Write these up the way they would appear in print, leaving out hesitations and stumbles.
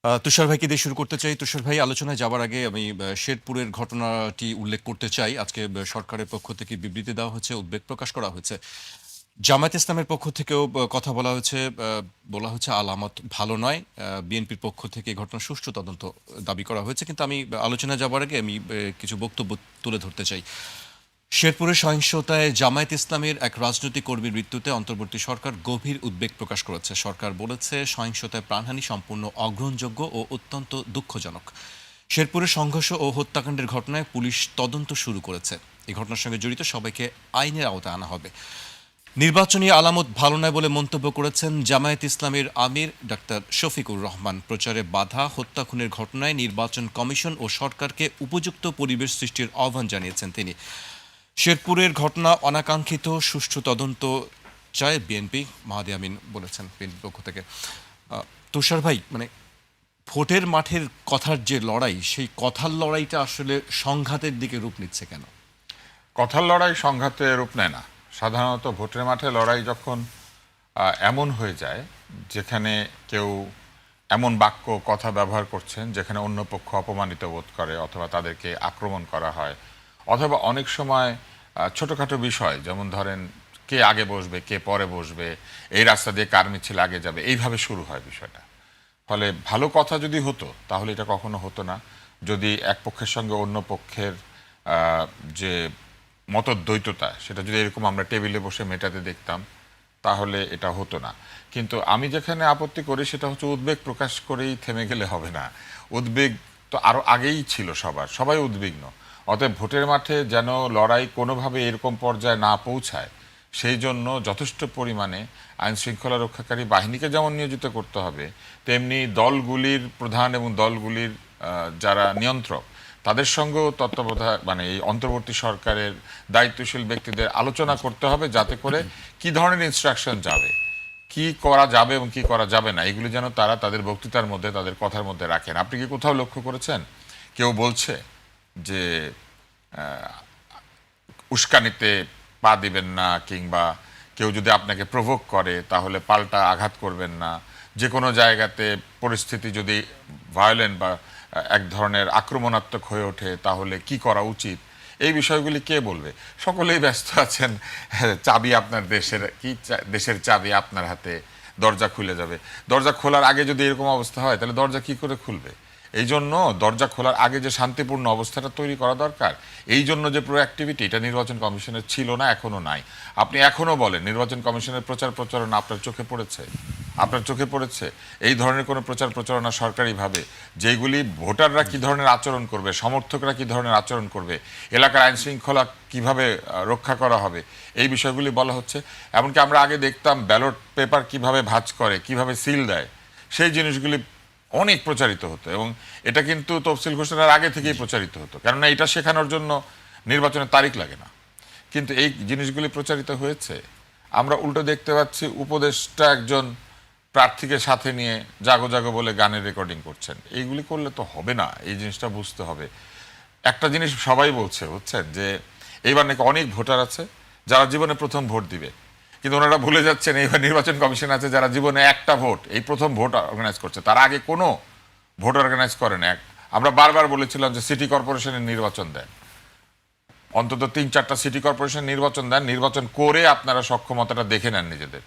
তুষার ভাইকে দিয়ে শুরু করতে চাই। তুষার ভাই, আলোচনায় যাবার আগে আমি শেরপুরের ঘটনাটি উল্লেখ করতে চাই। আজকে সরকারের পক্ষ থেকে বিবৃতি দেওয়া হয়েছে, উদ্বেগ প্রকাশ করা হয়েছে। জামায়াত ইসলামের পক্ষ থেকেও কথা বলা হয়েছে। বলা হচ্ছে আলামত ভালো নয়। বিএনপির পক্ষ থেকে এই ঘটনার সুষ্ঠু তদন্ত দাবি করা হয়েছে। কিন্তু আমি আলোচনায় যাবার আগে আমি কিছু বক্তব্য তুলে ধরতে চাই। শেরপুরের সহিংসতায় জামায়াত ইসলামের এক রাজনৈতিক কর্মীর মৃত্যুতে অন্তর্বর্তী সরকার গভীর উদ্বেগ প্রকাশ করেছে। সরকার বলেছে, সহিংসতায় প্রাণহানি সম্পূর্ণ অগ্রহণযোগ্য ও অত্যন্ত দুঃখজনক। শেরপুরের সংঘর্ষ ও হত্যাকাণ্ডের ঘটনায় পুলিশ তদন্ত শুরু করেছে। এই ঘটনার সঙ্গে জড়িত সবাইকে আইনের আওতায় আনা হবে। নির্বাচনী আলামত ভালো নয় বলে মন্তব্য করেছেন জামায়াত ইসলামের আমির ডাক্তার শফিকুর রহমান। প্রচারে বাধা, হত্যা খুনের ঘটনায় নির্বাচন কমিশন ও সরকারকে উপযুক্ত পরিবেশ সৃষ্টির আহ্বান জানিয়েছেন তিনি। শেরপুরের ঘটনা অনাকাঙ্ক্ষিত, সুষ্ঠু তদন্ত চায় বিএনপি, মাহাদি আমিন বলেছেন বিএনপির পক্ষ থেকে। তুষার ভাই, ভোটের মাঠের কথার যে লড়াই, সেই কথার লড়াইটা আসলে সংঘাতের দিকে রূপ নিচ্ছে কেন? কথার লড়াই সংঘাতে রূপ নেয় না। সাধারণত ভোটের মাঠে লড়াই যখন এমন হয়ে যায় যেখানে কেউ এমন বাক্য কথা ব্যবহার করছেন যেখানে অন্য পক্ষ অপমানিত বোধ করে অথবা তাদেরকে আক্রমণ করা হয়, অথবা অনেক সময় ছোটোখাটো বিষয় যেমন ধরেন কে আগে বসবে কে পরে বসবে, এই রাস্তা দিয়ে কার মিছিল আগে যাবে, এইভাবে শুরু হয় বিষয়টা। ফলে ভালো কথা যদি হতো তাহলে এটা কখনো হতো না। যদি এক পক্ষের সঙ্গে অন্য পক্ষের যে মতদ্বৈততা সেটা যদি এরকম আমরা টেবিলে বসে মেটাতে দেখতাম তাহলে এটা হতো না। কিন্তু আমি যেখানে আপত্তি করি সেটা হচ্ছে উদ্বেগ প্রকাশ করেই থেমে গেলে হবে না। উদ্বেগ তো আরও আগেই ছিল, সবাই উদ্বিগ্ন। অতএব ভোটের মাঠে যেন লড়াই কোনোভাবে এরকম পর্যায়ে না পৌঁছায় সেই জন্য যথেষ্ট পরিমাণে আইন শৃঙ্খলা রক্ষাকারী বাহিনীকে যেমন নিয়োজিত করতে হবে, তেমনি দলগুলির প্রধান এবং দলগুলির যারা নিয়ন্ত্রক তাদের সঙ্গেও তত্ত্বাবধায়ক এই অন্তর্বর্তী সরকারের দায়িত্বশীল ব্যক্তিদের আলোচনা করতে হবে, যাতে করে কি ধরনের ইনস্ট্রাকশন যাবে, কি করা যাবে এবং কি করা যাবে না, এগুলি যেন তারা তাদের বক্তৃতার মধ্যে তাদের কথার মধ্যে রাখেন। আপনি কি কোথাও লক্ষ্য করেছেন কেউ বলছে যে উস্কানিতে পা দিবেন না, কিংবা কেউ যদি আপনাকে প্রভোক করে তাহলে পাল্টা আঘাত করবেন না, যে কোনো জায়গাতে পরিস্থিতি যদি ভায়োলেন্ট বা এক ধরনের আক্রমণাত্মক হয়ে ওঠে তাহলে কি করা উচিত, এই বিষয়গুলি কে বলবে? সকলেই ব্যস্ত আছেন। চাবি আপনার দেশের, দেশের চাবি আপনার হাতে, দরজা খুলে যাবে। দরজা খোলার আগে যদি এরকম অবস্থা হয় তাহলে দরজা কি করে খুলবে? এই জন্য দরজা খোলার আগে যে শান্তিপূর্ণ অবস্থাটা তৈরি করা দরকার, এই জন্য যে প্রোঅ্যাক্টিভিটি, এটা নির্বাচন কমিশনের ছিল না, এখনো নাই। আপনি এখনো বলেন নির্বাচন কমিশনের প্রচার প্রচারণা আপনার চোখে পড়েছে? আপনার চোখে পড়েছে এই ধরনের কোনো প্রচার প্রচারণা সরকারিভাবে, যেগুলি ভোটাররা কি ধরনের আচরণ করবে, সমর্থকরা কি ধরনের আচরণ করবে, এলাকার আইন শৃঙ্খলা কিভাবে রক্ষা করা হবে, এই বিষয়গুলি বলা হচ্ছে? এমনকি আমরা আগে দেখতাম ব্যালট পেপার কিভাবে ভাঁজ করে, কিভাবে সিল দেয়, সেই জিনিসগুলি অনেক প্রচারিত হতো, এবং এটা কিন্তু তফসিল ঘোষণার আগে থেকেই প্রচারিত হতো, কেননা এটা শেখানোর জন্য নির্বাচনের তারিখ লাগে না। কিন্তু এই জিনিসগুলি প্রচারিত হয়েছে। আমরা উল্টো দেখতে পাচ্ছি উপদেষ্টা একজন প্রার্থীকে সাথে নিয়ে জাগো জাগো বলে গানের রেকর্ডিং করছেন। এইগুলি করলে তো হবে না, এই জিনিসটা বুঝতে হবে। একটা জিনিস সবাই বলছে, বুঝছেন, যে এইবার নাকি অনেক ভোটার আছে যারা জীবনে প্রথম ভোট দিবে, কিন্তু ওনারা ভুলে যাচ্ছেন এইবার নির্বাচন কমিশন আছে যারা জীবনে একটা ভোট, এই প্রথম ভোট অর্গানাইজ করছে, তার আগে কোনো ভোট অর্গানাইজ করেন। আমরা বারবার বলেছিলাম যে সিটি কর্পোরেশনের নির্বাচন দেন, অন্তত 3-4টা সিটি কর্পোরেশন নির্বাচন দেন, নির্বাচন করে আপনারা সক্ষমতাটা দেখে নেন নিজেদের।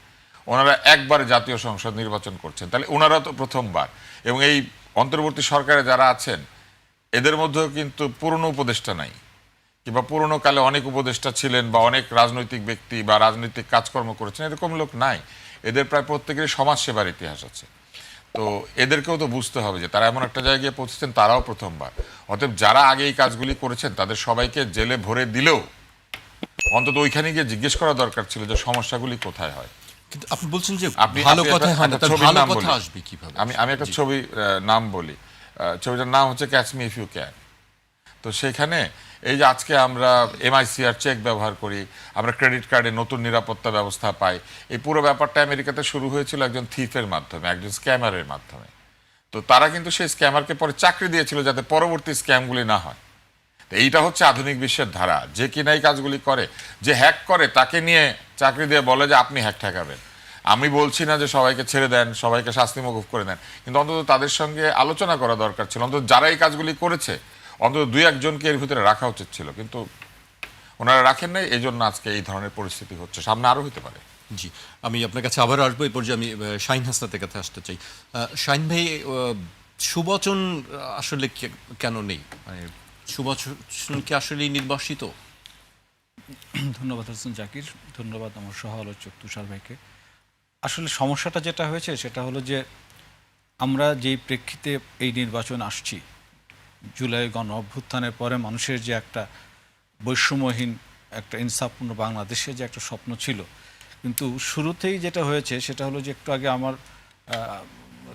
ওনারা একবার জাতীয় সংসদ নির্বাচন করছেন, তাহলে ওনারা তো প্রথমবার। এবং এই অন্তর্বর্তী সরকারে যারা আছেন এদের মধ্যেও কিন্তু পুরনো উপদেষ্টা নাই, কিংবা পুরনো কালে অনেক উপদেষ্টা ছিলেন বা অনেক রাজনৈতিক ব্যক্তি বা রাজনৈতিক কাজকর্ম করেছেন, এরকম লোক নাই। এদের প্রায় প্রত্যেকেরই সমাজ সেবার ইতিহাস আছে। তো এদেরকেও তো বুঝতে হবে যে তারা এমন একটা জায়গায় পৌঁছেছেন, তারাও প্রথমবার। অতএব যারা আগে এই কাজগুলি করেছেন তাদের সবাইকে জেলে ভরে দিলেও অন্তত ওইখানে গিয়ে জিজ্ঞেস করা দরকার ছিল যে সমস্যাগুলি কোথায় হয়। কিন্তু আপনি বলছেন যে আপনি ভালো আপনি কথাই হয় না, তার ছবির ভালো নাম কথা বলি, আসবে কিভাবে? আমি একটা জি। ছবি নাম বলি। ছবিটার নাম হচ্ছে catch me if you can. তো সেখানে এই যে আজকে আমরা এমআইসিআর চেক ব্যবহার করি, আমরা ক্রেডিট কার্ডে নতুন নিরাপত্তা ব্যবস্থা পাই, এই পুরো ব্যাপারটা আমেরিকাতে শুরু হয়েছিল একজন থিফের মাধ্যমে, একজন স্ক্যামারের মাধ্যমে। তো তারা কিন্তু সেই স্ক্যামারকে পরে চাকরি দিয়েছিল যাতে পরবর্তী স্ক্যামগুলি না হয়। তো এইটা হচ্ছে আধুনিক বিশ্বের ধারা, যে কিনা এই কাজগুলি করে, যে হ্যাক করে তাকে নিয়ে চাকরি দিয়ে বলে যে আপনি হ্যাক ঠেকাবেন। আমি বলছি না যে সবাইকে ছেড়ে দেন, সবাইকে শাস্তি মকুব করে দেন, কিন্তু অন্তত তাদের সঙ্গে আলোচনা করা দরকার ছিল। অন্তত যারা এই কাজগুলি করেছে অন্তত দুই একজনকে এর ভিতরে রাখা উচিত ছিল, কিন্তু ওনারা রাখেন নাই, এই জন্য আজকে এই ধরনের পরিস্থিতি হচ্ছে। সামনে আরো হতে পারে। জি, আমি আপনার কাছে আবার আসবো। এই পর্যায়ে আমি শাহিন হাসনাতের কাছে আসতে চাই। শাহিন ভাই, সুবচন আসলে কেন নেই? মানে সুবচন কি আসলে নির্বাসিত? ধন্যবাদ হাসান জাকির, ধন্যবাদ আমার সহ আলোচক তুষার ভাইকে। আসলে সমস্যাটা যেটা হয়েছে সেটা হলো যে আমরা যেই প্রেক্ষিতে এই নির্বাচন আসছি, জুলাই গণ অভ্যুত্থানের পরে মানুষের যে একটা বৈষম্যহীন একটা ইনসাফপূর্ণ বাংলাদেশের যে একটা স্বপ্ন ছিল, কিন্তু শুরুতেই যেটা হয়েছে সেটা হলো যে একটু আগে আমার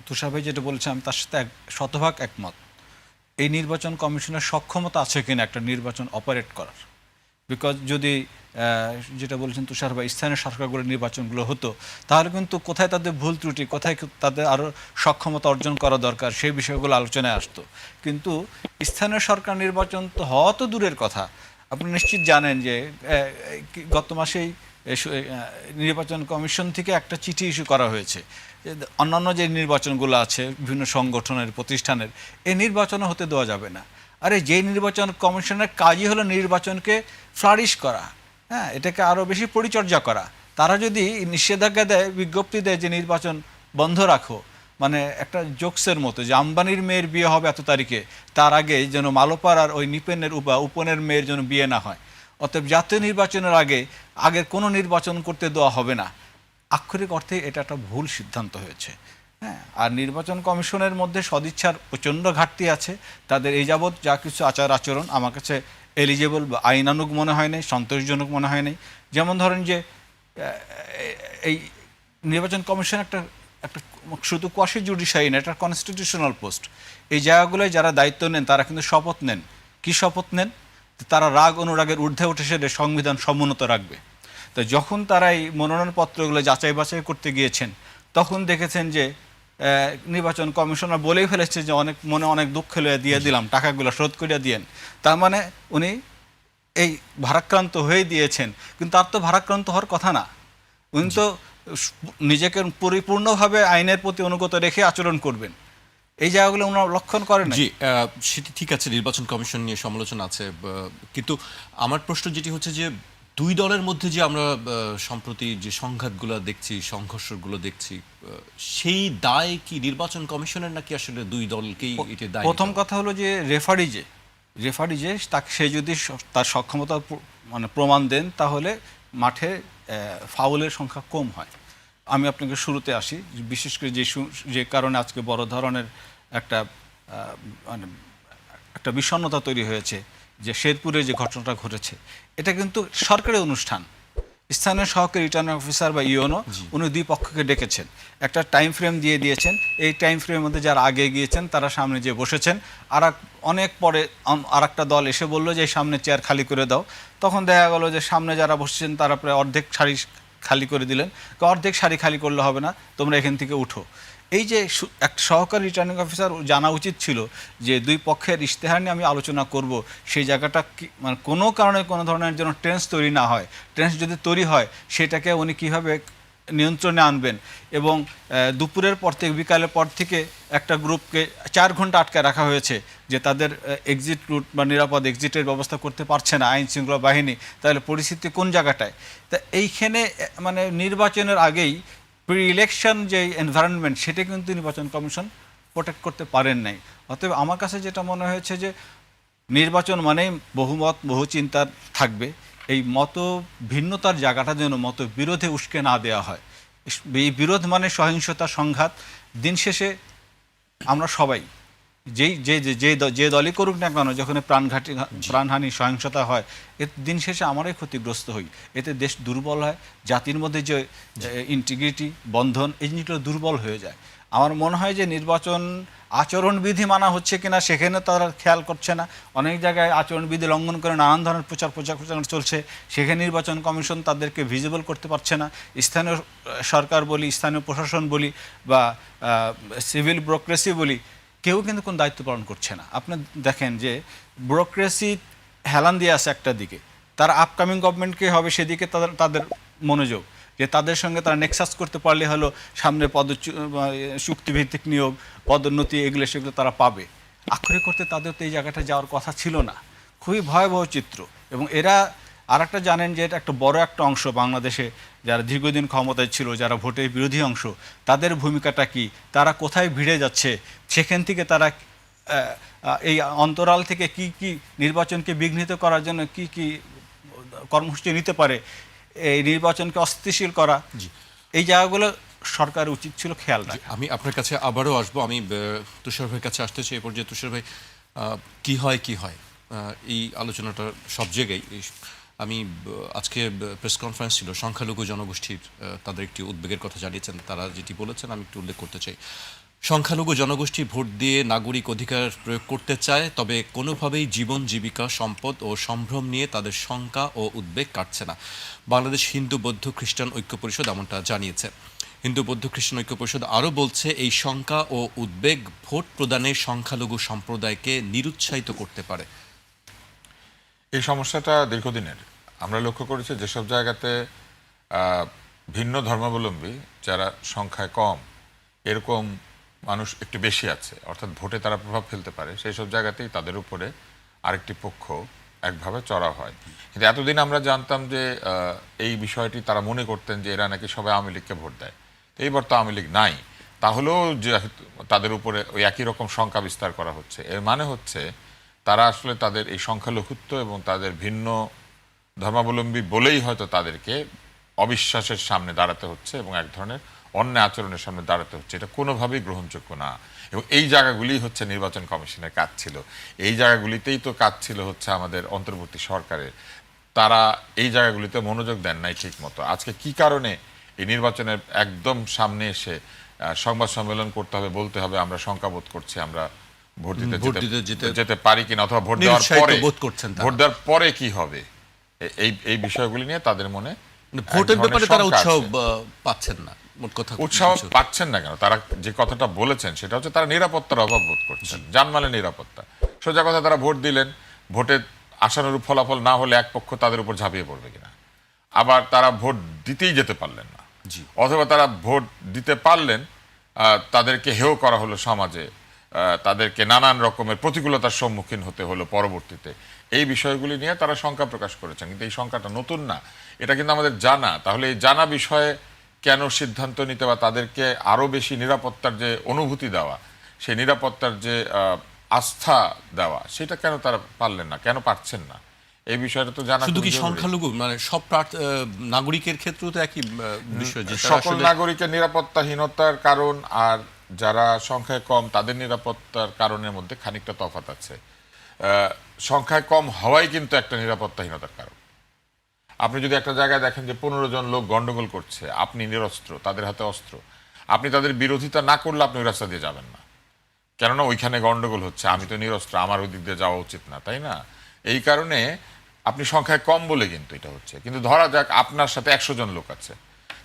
তুষার ভাই যেটা বলেছে আমি তার সাথে শতভাগ একমত। এই নির্বাচন কমিশনের সক্ষমতা আছে কিনা একটা নির্বাচন অপারেট করার। বিকজ যদি যেটা বলেছেন তুষার ভাই, স্থানীয় সরকারগুলোর নির্বাচনগুলো হতো, তাহলে কিন্তু কোথায় তাদের ভুল ত্রুটি, কোথায় তাদের আরও সক্ষমতা অর্জন করা দরকার, সেই বিষয়গুলো আলোচনায় আসতো। কিন্তু স্থানীয় সরকার নির্বাচন তো হওয়া তো দূরের কথা। আপনি নিশ্চিত জানেন যে গত মাসেই নির্বাচন কমিশন থেকে একটা চিঠি ইস্যু করা হয়েছে। অন্যান্য যে নির্বাচনগুলো আছে বিভিন্ন সংগঠনের প্রতিষ্ঠানের, এই নির্বাচনও হতে দেওয়া যাবে না। আরে যে নির্বাচন কমিশনের কাজই হলো নির্বাচনকে ফ্লারিশ করা, হ্যাঁ, এটাকে আরও বেশি পরিচর্যা করা। তারা যদি নিষেধাজ্ঞা দেয়, বিজ্ঞপ্তি দেয় যে নির্বাচন বন্ধ রাখো, মানে একটা জোকসের মতো যে আম্বানির মেয়ের বিয়ে হবে এত তারিখে, তার আগে যেন মালোপাড়ার ওই নিপেনের উপনের মেয়ের যেন বিয়ে না হয়। অতএব জাতীয় নির্বাচনের আগে আগের কোনো নির্বাচন করতে দেওয়া হবে না। আক্ষরিক অর্থে এটা একটা ভুল সিদ্ধান্ত হয়েছে। হ্যাঁ, আর নির্বাচন কমিশনের মধ্যে সদিচ্ছার প্রচণ্ড ঘাটতি আছে। তাদের এই যাবৎ যা কিছু আচার আচরণ আমার কাছে এলিজেবল বা আইনানুগ মনে হয় নাই, সন্তোষজনক মনে হয় নাই। যেমন ধরেন যে এই নির্বাচন কমিশন একটা একটা শুধু কোয়াশি জুডিশিয়ারি না, একটা কনস্টিটিউশনাল পোস্ট। এই জায়গাগুলোয় যারা দায়িত্ব নেন তারা কিন্তু শপথ নেন। কী শপথ নেন? তারা রাগ অনুরাগের ঊর্ধ্বে উঠে সেটা সংবিধান সমুন্নত রাখবে। তো যখন তারা এই মনোনয়নপত্রগুলো যাচাই বাছাই করতে গিয়েছেন, তখন দেখেছেন যে নির্বাচন কমিশনার বলেই ফেলেছে যে অনেক দুঃখ লইয়া দিয়ে দিলাম, টাকাগুলো শোধ করিয়া দিয়েন। তার মানে উনি এই ভারাক্রান্ত হয়ে দিয়েছেন, কিন্তু তার তো ভারাক্রান্ত হওয়ার কথা না। উনি তো নিজেকে পরিপূর্ণভাবে আইনের প্রতি অনুগত রেখে আচরণ করবেন। এই জায়গাগুলো ওনারা লক্ষণ করেন। জি, সেটি ঠিক আছে, নির্বাচন কমিশন নিয়ে সমালোচনা আছে, কিন্তু আমার প্রশ্ন যেটি হচ্ছে যে দুই দলের মধ্যে যে আমরা সম্প্রতি যে সংঘাতগুলো দেখছি, সংঘর্ষগুলো দেখছি, সেই দায় কি নির্বাচন কমিশনের নাকি আসলে দুই দলকেই এটা দায়? প্রথম কথা হলো যে রেফারি যে তাকে সে যদি তার সক্ষমতা মানে প্রমাণ দেন, তাহলে মাঠে ফাউলের সংখ্যা কম হয়। আমি আপনাকে শুরুতে আসি, বিশেষ করে যে কারণে আজকে বড় ধরনের একটা মানে একটা বিষণ্ণতা তৈরি হয়েছে, যে শেরপুরে যে ঘটনাটা ঘটেছে, এটা কিন্তু সরকারি অনুষ্ঠান। স্থানীয় সহকারী রিটার্নিং অফিসার বা ইওনো উনি দুই পক্ষকে ডেকেছেন, একটা টাইম ফ্রেম দিয়ে দিয়েছেন। এই টাইম ফ্রেমের মধ্যে যারা আগে গিয়েছেন তারা সামনে যেয়ে বসেছেন। অনেক পরে আর একটা দল এসে বললো যে সামনে চেয়ার খালি করে দাও। তখন দেখা গেল যে সামনে যারা বসেছেন তারা প্রায় অর্ধেক সারি খালি করে দিলেন। অর্ধেক সারি খালি করলে হবে না, তোমরা এখান থেকে উঠো। এই যে একটা সহকারী রিটার্নিং অফিসার জানা উচিত ছিল যে দুই পক্ষের ইশতেহার নিয়ে আমি আলোচনা করব, সেই জায়গাটা মানে কোনো কারণে কোনো ধরনের যেন টেন্স তৈরি না হয়। টেন্স যদি তৈরি হয় সেটাকে উনি কীভাবে নিয়ন্ত্রণে আনবেন। এবং দুপুরের পর থেকে বিকালের পর থেকে একটা গ্রুপকে 4 ঘন্টা আটকে রাখা হয়েছে যে তাদের এক্সিট রুট বা নিরাপদ এক্সিটের ব্যবস্থা করতে পারছে না আইন শৃঙ্খলা বাহিনী। তাহলে পরিস্থিতি কোন জায়গাটায়? তা এইখানে মানে নির্বাচনের আগেই প্রি ইলেকশন যে এনভায়রনমেন্ট, সেটা কিন্তু নির্বাচন কমিশন প্রোটেক্ট করতে পারেন নাই। অতএব আমার কাছে যেটা মনে হয়েছে যে নির্বাচন মানেই বহুমত বহু চিন্তার থাকবে। এই মত ভিন্নতার জায়গাটা যেন মত বিরোধে উস্কে না দেওয়া হয়। এই বিরোধ মানে সহিংসতা, সংঘাত। দিন শেষে আমরা সবাই যে দলই করুক না কেন, যখন প্রাণহানি সহিংসতা হয়, এর দিন শেষে আমরাই ক্ষতিগ্রস্ত হই। এতে দেশ দুর্বল হয়, জাতির মধ্যে যে ইন্টিগ্রিটি, বন্ধন, এই জিনিসগুলো দুর্বল হয়ে যায়। আমার মনে হয় যে নির্বাচন আচরণবিধি মানা হচ্ছে কিনা সেখানে তারা খেয়াল করছে না। অনেক জায়গায় আচরণবিধি লঙ্ঘন করে নানান ধরনের প্রচার চলছে, সেখানে নির্বাচন কমিশন তাদেরকে ভিজিবল করতে পারছে না। স্থানীয় সরকার বলি, স্থানীয় প্রশাসন বলি বা সিভিল ব্যুরোক্রেসি বলি, কেউ কিন্তু কোনো দায়িত্ব পালন করছে না। আপনি দেখেন যে ব্যুরোক্রেসি হেলান দিয়ে আছে একটা দিকে, তারা আপকামিং গভর্নমেন্টকে হবে সেদিকে তাদের মনোযোগ। যে তাদের সঙ্গে তারা নেক্সাস করতে পারলে হলো সামনে চুক্তিভিত্তিক নিয়োগ, পদোন্নতি, এগুলো সেগুলো তারা পাবে। আক্ষরিক করতে তাদের তো এই জায়গাটা যাওয়ার কথা ছিল না। খুবই ভয়াবহ চিত্র। এবং এরা আর একটা জানেন যে এটা একটা বড় একটা অংশ বাংলাদেশে যারা দীর্ঘদিন ক্ষমতায় ছিল, যারা ভোটের বিরোধী অংশ, তাদের ভূমিকাটা কি, তারা কোথায় ভিড়ে যাচ্ছে, সেখান থেকে তারা এই অন্তরাল থেকে কি কি নির্বাচনকে বিঘ্নিত করার জন্য কি কি কর্মসূচি নিতে পারে, এই নির্বাচনকে অস্থিতিশীল করা, এই জায়গাগুলো সরকার উচিত ছিল খেয়াল রাখা। আমি আপনার কাছে আবারও আসবো। আমি তুষার ভাইয়ের কাছে আসতে চাই এ পর্যায়ে। তুষার ভাই, কি হয় এই আলোচনাটা সব জায়গায় আমি আজকে প্রেস কনফারেন্স ছিল, সংখ্যালঘু জনগোষ্ঠীর তাদের একটি উদ্বেগের কথা জানিয়েছেন। তারা যেটি বলেছেন আমি একটু উল্লেখ করতে চাই। সংখ্যালঘু জনগোষ্ঠী ভোট দিয়ে নাগরিক অধিকার প্রয়োগ করতে চায়, তবে কোনোভাবেই জীবন, জীবিকা, সম্পদ ও সম্ভ্রম নিয়ে তাদের শঙ্কা ও উদ্বেগ কাটছে না। বাংলাদেশ হিন্দু বৌদ্ধ খ্রিস্টান ঐক্য পরিষদ এমনটা জানিয়েছে। হিন্দু বৌদ্ধ খ্রিস্টান ঐক্য পরিষদ আরও বলছে, এই শঙ্কা ও উদ্বেগ ভোট প্রদানে সংখ্যালঘু সম্প্রদায়কে নিরুৎসাহিত করতে পারে। এই সমস্যাটা দীর্ঘদিনের। আমরা লক্ষ্য করেছি যেসব জায়গাতে ভিন্ন ধর্মাবলম্বী যারা সংখ্যায় কম, এরকম মানুষ একটু বেশি আছে, অর্থাৎ ভোটে তারা প্রভাব ফেলতে পারে, সেই সব জায়গাতেই তাদের উপরে আরেকটি পক্ষ একভাবে চড়া হয়। কিন্তু এতদিন আমরা জানতাম যে এই বিষয়টি তারা মনে করতেন যে এরা নাকি সবাই আওয়ামী লীগকে ভোট দেয়। তো এইবার তো আওয়ামী লীগ নাই, তাহলেও যে তাদের উপরে ওই একই রকম শঙ্কা বিস্তার করা হচ্ছে। এর মানে হচ্ছে তারা আসলে তাদের এই সংখ্যালঘুত্ব এবং তাদের ভিন্ন ধর্মাবলম্বী বলেই হয়তো তাদেরকে অবিশ্বাসের সামনে দাঁড়াতে হচ্ছে এবং এক ধরনের অন্যায় আচরণের সামনে দাঁড়াতে হচ্ছে। এটা কোনোভাবেই গ্রহণযোগ্য না। এবং এই জায়গাগুলি হচ্ছে নির্বাচন কমিশনের কাজ ছিল, এই জায়গাগুলিতেই তো কাজ ছিল হচ্ছে আমাদের অন্তর্বর্তী সরকারের। তারা এই জায়গাগুলিতে মনোযোগ দেন নাই ঠিক মতো। আজকে কি কারণে এই নির্বাচনের একদম সামনে এসে সংবাদ সম্মেলন করতে হবে, বলতে হবে আমরা শঙ্কাবোধ করছি, আমরা ভোট দিতে যেতে পারি কিনা, অথবা ভোট দেওয়ার পরে কি হবে, এই বিষয়গুলি নিয়ে তাদের মনে ভোটের ব্যাপারে তারা উৎসাহ পাচ্ছেন না। উৎসাহ পাচ্ছেন না কেন? তারা যে কথাটা বলেছেন সেটা হচ্ছে তারা নিরাপত্তার অভাব বোধ করছেন, জানমালের নিরাপত্তা। সোজা কথা, তারা ভোট দিলেন, ভোটে আশানুরূপ ফলাফল না হলে এক পক্ষ তাদের উপর ঝাঁপিয়ে পড়বে কিনা, আবার তারা ভোট দিতেই যেতে পারলেন না, অথবা তারা ভোট দিতে পারলেন, তাদেরকে হেয় করা হলো সমাজে, তাদেরকে নানান রকমের প্রতিকূলতার সম্মুখীন হতে হলো পরবর্তীতে। এই বিষয়গুলি নিয়ে তারা শঙ্কা প্রকাশ করেছেন। কিন্তু এই শঙ্কাটা নতুন না, এটা কিন্তু আমাদের জানা। তাহলে এই জানা বিষয়ে কেন সিদ্ধান্ত নিতে বা তাদেরকে আরো বেশি নিরাপত্তার যে অনুভূতি দেওয়া, সেই নিরাপত্তার যে আস্থা দেওয়া, সেটা কেন তারা পারলেন না, কেন পারছেন না? এই বিষয়টা তো জানা। শুধু কি সংখ্যালঘু, মানে সব নাগরিকের ক্ষেত্রেও তো একই বিষয়, যে সকল নাগরিকের নিরাপত্তাহীনতার কারণ আর যারা সংখ্যায় কম তাদের নিরাপত্তার কারণের মধ্যে খানিকটা তফাৎ আছে। সংখ্যায় কম হওয়াই কিন্তু একটা নিরাপত্তাহীনতার কারণ। আপনি যদি একটা জায়গায় দেখেন যে 15 জন লোক গন্ডগোল করছে, আপনি নিরস্ত্র, তাদের হাতে অস্ত্র, আপনি তাদের বিরোধিতা না করলে আপনি ওই রাস্তা দিয়ে যাবেন না, কেননা ওইখানে গন্ডগোল হচ্ছে, আমি তো নিরস্ত্র, আমার ওই দিক দিয়ে যাওয়া উচিত না, তাই না? এই কারণে আপনি সংখ্যায় কম বলে কিন্তু এটা হচ্ছে। কিন্তু ধরা যাক আপনার সাথে 100 জন লোক আছে,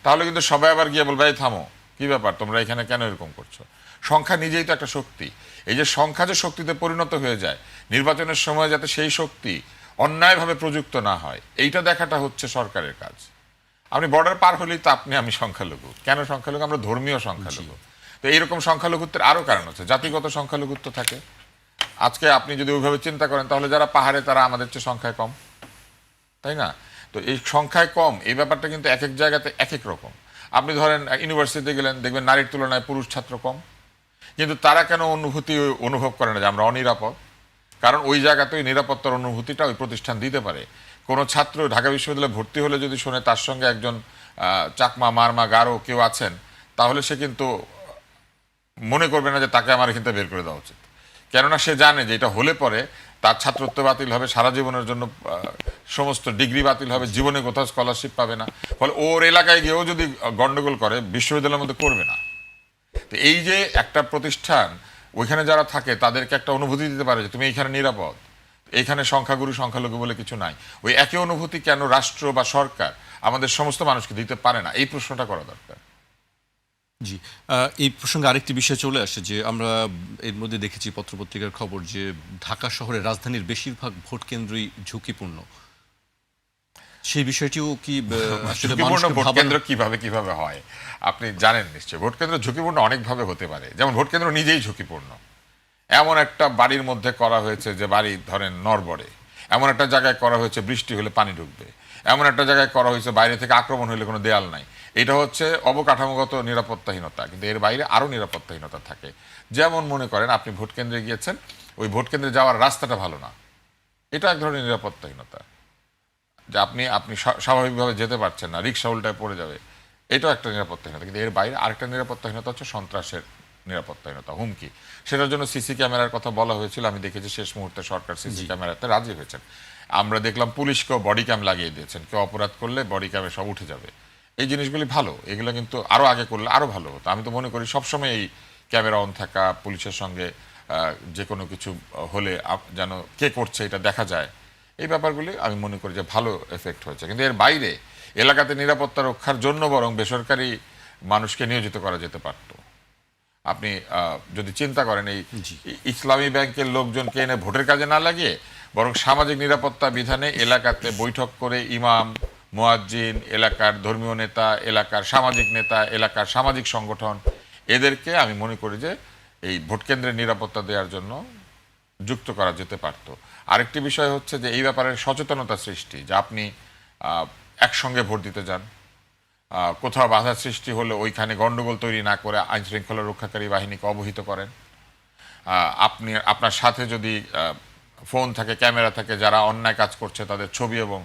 তাহলে কিন্তু সবাই আবার গিয়ে বলবে এই থামো, কি ব্যাপার, তোমরা এখানে কেন এরকম করছো? সংখ্যা নিজেই তো একটা শক্তি। এই যে সংখ্যা যে শক্তিতে পরিণত হয়ে যায়, নির্বাচনের সময় যাতে সেই শক্তি অন্যায়ভাবে প্রযুক্ত না হয়, এইটা দেখাটা হচ্ছে সরকারের কাজ। আপনি বর্ডার পার হলেই তো আপনি আমি সংখ্যালঘু। কেন সংখ্যালঘু? আমরা ধর্মীয় সংখ্যালঘু। তো এইরকম সংখ্যালঘুত্বের আরো কারণ আছে, জাতিগত সংখ্যালঘুত্ব থাকে। আজকে আপনি যদি ওইভাবে চিন্তা করেন, তাহলে যারা পাহাড়ে তারা আমাদের চেয়ে সংখ্যায় কম, তাই না? তো এই সংখ্যায় কম এই ব্যাপারটা কিন্তু এক এক জায়গাতে এক এক রকম। আপনি ধরেন ইউনিভার্সিটিতে গেলেন, দেখবেন নারীর তুলনায় পুরুষ ছাত্র কম, কিন্তু তারা কেন অনুভব করে না যে আমরা অনিরাপদ? কারণ ওই জায়গাতে ওই নিরাপত্তার অনুভূতিটা ওই প্রতিষ্ঠান দিতে পারে। কোনো ছাত্র ঢাকা বিশ্ববিদ্যালয়ে ভর্তি হলে যদি শোনে তার সঙ্গে একজন চাকমা, মারমা, গারো কেউ আছেন, তাহলে সে কিন্তু মনে করবে না যে তাকে আমার এখান থেকে বের করে দেওয়া উচিত। কেননা সে জানে যে এটা হলে পরে তার ছাত্রত্ব বাতিল হবে, সারা জীবনের জন্য সমস্ত ডিগ্রি বাতিল হবে, জীবনে কোথাও স্কলারশিপ পাবে না। ফলে ওর এলাকায় গিয়েও যদি গন্ডগোল করে, বিশ্ববিদ্যালয়ের মধ্যে করবে না। তো এই যে একটা প্রতিষ্ঠান, ওইখানে যারা থাকে তাদেরকে একটা অনুভূতি দিতে পারে যে তুমি এইখানে নিরাপদ, এইখানে সংখ্যাগুরু সংখ্যালঘু বলে কিছু নাই। ওই একই অনুভূতি কেন রাষ্ট্র বা সরকার আমাদের সমস্ত মানুষকে দিতে পারে না? এই প্রশ্নটা করা দরকার। জি, এই প্রসঙ্গে আরেকটি বিষয় চলে আসে যে আমরা এর মধ্যে দেখেছি পত্রপত্রিকার খবর যে ঢাকা শহরের রাজধানীর বেশিরভাগ ভোট কেন্দ্রই ঝুঁকিপূর্ণ। সেই বিষয়টিও কি আসলে ঝুঁকিপূর্ণ মানুষকে ভোট ভাবানো- কেন্দ্র কিভাবে হয় আপনি জানেন নিশ্চয়ই। ভোট কেন্দ্র ঝুঁকিপূর্ণ অনেকভাবে হতে পারে, যেমন ভোট কেন্দ্র নিজেই ঝুঁকিপূর্ণ। এমন একটা বাড়ির মধ্যে করা হয়েছে যে বাড়ি ধরেন নড়বড়ে, এমন একটা জায়গায় করা হয়েছে বৃষ্টি হলে পানি ঢুকবে, এমন একটা জায়গায় করা হয়েছে বাইরে থেকে আক্রমণ হলে কোনো দেয়াল নাই। এটা হচ্ছে অবকাঠামোগত নিরাপত্তাহীনতা, কিন্তু এর বাইরে আরও নিরাপত্তাহীনতা থাকে। যেমন মনে করেন আপনি ভোট কেন্দ্রে গিয়েছেন, ওই ভোট কেন্দ্রে যাওয়ার রাস্তাটা ভালো না, এটা এক ধরনের নিরাপত্তাহীনতা। যে আপনি আপনি স্বাভাবিকভাবে যেতে পারছেন না, রিক্সা উল্টায় পড়ে যাবে, এটাও একটা নিরাপত্তাহীনতা। কিন্তু এর বাইরে আরেকটা নিরাপত্তাহীনতা হচ্ছে সন্ত্রাসের নিরাপত্তাহীনতা, হুমকি। সেটার জন্য সিসি ক্যামেরার কথা বলা হয়েছিল, আমি দেখেছি শেষ মুহূর্তে সরকার সিসি ক্যামেরাতে রাজি হয়েছেন। আমরা দেখলাম পুলিশকেও বডি ক্যাম লাগিয়ে দিয়েছেন, কেউ অপরাধ করলে বডি ক্যামে সব উঠে যাবে। এই জিনিসগুলি ভালো, এগুলো কিন্তু আরও আগে করলে আরও ভালো হতো। আমি তো মনে করি সবসময় এই ক্যামেরা অন থাকা, পুলিশের সঙ্গে যে কোনো কিছু হলে যেন কে করছে এটা দেখা যায়, এই ব্যাপারগুলি আমি মনে করি যে ভালো এফেক্ট হয়েছে। কিন্তু এর বাইরে এলাকাতে নিরাপত্তা রক্ষার জন্য বরং বেসরকারি মানুষকে নিয়োজিত করা যেতে পারত। আপনি যদি চিন্তা করেন, এই ইসলামী ব্যাংকের লোকজনকে এনে ভোটের কাজে না লাগিয়ে বরং সামাজিক নিরাপত্তা বিধানে এলাকাতে বৈঠক করে ইমাম, মুয়াজ্জিন, এলাকার ধর্মীয় নেতা, এলাকার সামাজিক নেতা, এলাকার সামাজিক সংগঠন, এদেরকে আমি মনে করি যে এই ভোট কেন্দ্রের নিরাপত্তা দেওয়ার জন্য যুক্ত করা যেতে পারত। আরেকটি বিষয় হচ্ছে যে এই ব্যাপারে সচেতনতা সৃষ্টি, যে আপনি একসঙ্গে ভোট দিতে যান, কোথাও বাধা সৃষ্টি হলে ওইখানে গন্ডগোল তৈরি না করে আইন শৃঙ্খলা রক্ষাকারী বাহিনীকে অবহিত করেন। আপনি আপনার সাথে যদি ফোন থাকে, ক্যামেরা থাকে, যারা অন্যায় কাজ করছে তাদের ছবি এবং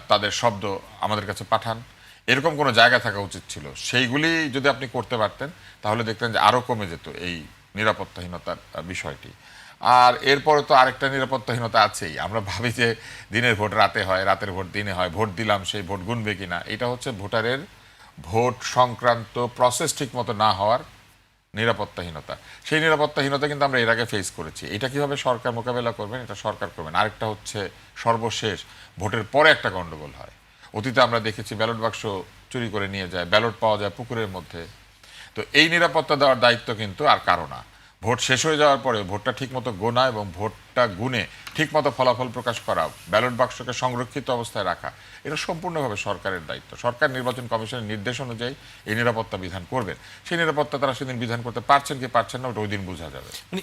তাদের শব্দ আমাদের কাছে পাঠান। এরকম কোনো জায়গা থাকা উচিত ছিল। সেইগুলি যদি আপনি করতে পারতেন তাহলে দেখতেন যে আরও কমে যেত এই নিরাপত্তাহীনতার বিষয়টি। আর এরপরে তো আরেকটা নিরাপত্তাহীনতা আছেই। আমরা ভাবি যে দিনের ভোট রাতে হয়, রাতের ভোট দিনে হয়, ভোট দিলাম সেই ভোট গুনবে কিনা। এটা হচ্ছে ভোটারের ভোট সংক্রান্ত প্রসেস ঠিক মতো না হওয়ার নিরাপত্তাহীনতা। সেই নিরাপত্তাহীনতা কিন্তু আমরা এর আগে ফেস করেছি। এটা কিভাবে সরকার মোকাবেলা করবেন, এটা সরকার করবেন। আরেকটা হচ্ছে সর্বশেষ, ভোটের পরে একটা গন্ডগোল হয়। অতীতে আমরা দেখেছি ব্যালট বাক্স চুরি করে নিয়ে যায়, ব্যালট পাওয়া যায় পুকুরের মধ্যে। তো এই নিরাপত্তা দেওয়ার দায়িত্ব কিন্তু আর কারো না। ভোট শেষ হয়ে যাওয়ার পরে ভোটটা ঠিকমতো গোনা এবং ভোটটা গুনে ঠিকমতো ফলাফল প্রকাশ করা, ব্যালট বাক্সকে সংরক্ষিত অবস্থায় রাখা, এটা সম্পূর্ণভাবে সরকারের দায়িত্ব। সরকার নির্বাচন কমিশনের নির্দেশ অনুযায়ী এই নিরাপত্তা বিধান করবেন। সেই নিরাপত্তা তারা সেদিন বিধান করতে পারছেন কি পারছেন না, ওটা ওই দিন বোঝা যাবে। মানে